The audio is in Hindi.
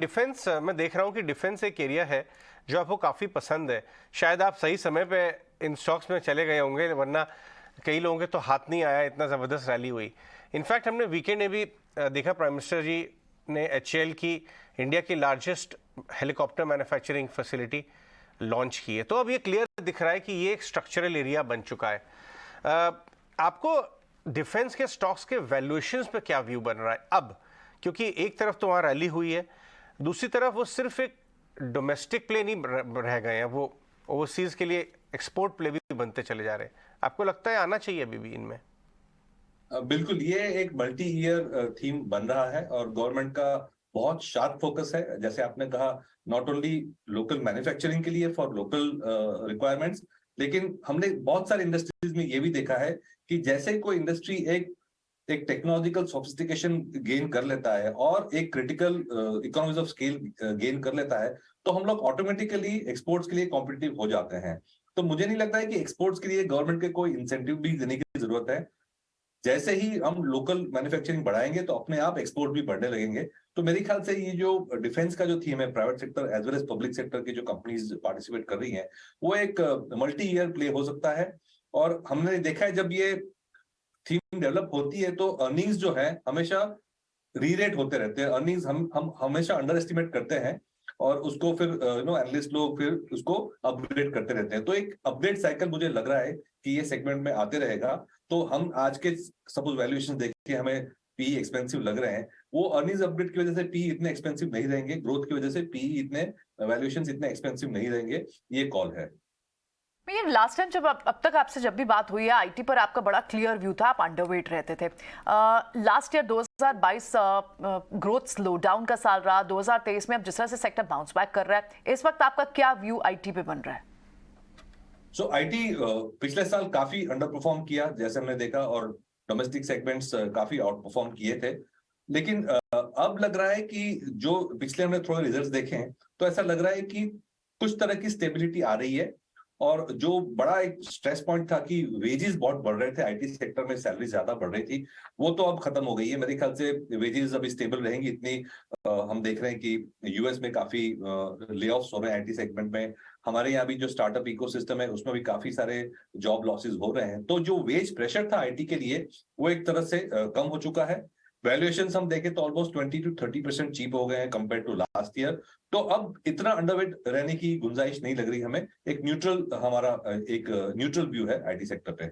डिफेंस मैं देख रहा हूँ कि डिफेंस एक एरिया है जो आपको काफ़ी पसंद है। शायद आप सही समय पे इन स्टॉक्स में चले गए होंगे, वरना कई लोगों के तो हाथ नहीं आया, इतना ज़बरदस्त रैली हुई। इनफैक्ट हमने वीकेंड में भी देखा, प्राइम मिनिस्टर जी ने HAL की इंडिया की largest helicopter manufacturing facility launch की है। तो अब ये क्लियर दिख रहा है कि ये एक स्ट्रक्चरल एरिया बन चुका है। आपको डिफेंस के स्टॉक्स के वैल्यूएशंस पे क्या व्यू बन रहा है अब? क्योंकि एक तरफ तो वहाँ रैली हुई है, दूसरी तरफ वो सिर्फ एक डोमेस्टिक प्ले नहीं रह गए हैं, वो ओवरसीज के लिए एक्सपोर्ट प्ले भी बनते चले जा रहे हैं। आपको लगता है आना चाहिए अभी भी इनमें? बिल्कुल, ये एक मल्टी ईयर थीम बन रहा है और गवर्नमेंट का बहुत शार्प फोकस है। जैसे आपने कहा, नॉट ओनली लोकल मैन्युफैक्चरिंग के लिए फॉर लोकल रिक्वायरमेंट्स, लेकिन हमने बहुत सारी इंडस्ट्रीज में ये भी देखा है कि जैसे कोई इंडस्ट्री एक एक टेक्नोलॉजिकल सोफिस्टिकेशन गेन कर लेता है और एक critical economies of scale gain कर लेता है, तो हम लोग ऑटोमेटिकली एक्सपोर्ट्स के लिए कॉम्पिटिटिव हो जाते हैं। तो मुझे नहीं लगता है कि एक्सपोर्ट्स के लिए गवर्नमेंट के कोई इंसेंटिव भी देने की जरूरत है। जैसे ही हम लोकल मैन्युफैक्चरिंग बढ़ाएंगे तो अपने आप एक्सपोर्ट भी बढ़ने लगेंगे। तो मेरे ख्याल से ये जो डिफेंस का जो थीम है, private sector as well as public sector की जो कंपनीज पार्टिसिपेट कर रही हैं, वो एक मल्टी ईयर प्ले हो सकता है। और हमने देखा है, जब ये थीम डेवलप होती है तो अर्निंग्स जो है हमेशा रीरेट होते रहते हैं। अर्निंग्स हम हमेशा अंडर एस्टिमेट करते हैं और उसको फिर एनालिस्ट लोग फिर उसको अपग्रेड करते रहते हैं। तो एक अपग्रेड साइकिल मुझे लग रहा है कि ये सेगमेंट में आते रहेगा। तो हम आज के सपोज वैल्यूएशन देख के हमें पी एक्सपेंसिव लग रहे हैं, वो अर्निंग्स अपग्रेड की वजह से पी इतने एक्सपेंसिव नहीं रहेंगे, ग्रोथ की वजह से पी इतने वैल्यूएशन इतने एक्सपेंसिव नहीं रहेंगे। ये कॉल है। ये लास्ट टाइम जब अब तक आपसे जब भी बात हुई है आईटी पर, आपका बड़ा क्लियर व्यू था, आप अंडरवेट रहते थे। Last year 2022 growth slow down का साल रहा। 2023 में अब जिस तरह से सेक्टर बाउंस बैक कर रहा है, इस वक्त आपका क्या व्यू आईटी पे बन रहा है? सो आईटी पिछले साल काफी अंडर परफॉर्म किया जैसे हमने देखा, और डोमेस्टिक सेगमेंट्स काफी आउट परफॉर्म किए थे। लेकिन अब लग रहा है कि जो पिछले हमने थोड़े रिजल्ट्स देखे हैं, तो ऐसा लग रहा है कि कुछ तरह की स्टेबिलिटी आ रही है। और जो बड़ा एक स्ट्रेस पॉइंट था कि वेजेस बहुत बढ़ रहे थे, आईटी सेक्टर में सैलरी ज्यादा बढ़ रही थी, वो तो अब खत्म हो गई है। मेरे ख्याल से वेजेस अभी स्टेबल रहेंगी इतनी। हम देख रहे हैं कि यूएस में काफी ले ऑफ्स हो रहे हैं आईटी सेगमेंट में। हमारे यहाँ भी जो स्टार्टअप इकोसिस्टम है उसमें भी काफी सारे जॉब लॉसेस हो रहे हैं। तो जो वेज प्रेशर था आईटी के लिए, वो एक तरह से कम हो चुका है। वैल्यूएशन हम देखें तो ऑलमोस्ट 20 to 30% चीप हो गए हैं कंपेयर टू लास्ट ईयर। तो अब इतना अंडरवेट रहने की गुंजाइश नहीं लग रही हमें। एक न्यूट्रल, हमारा एक न्यूट्रल व्यू है आईटी सेक्टर पे।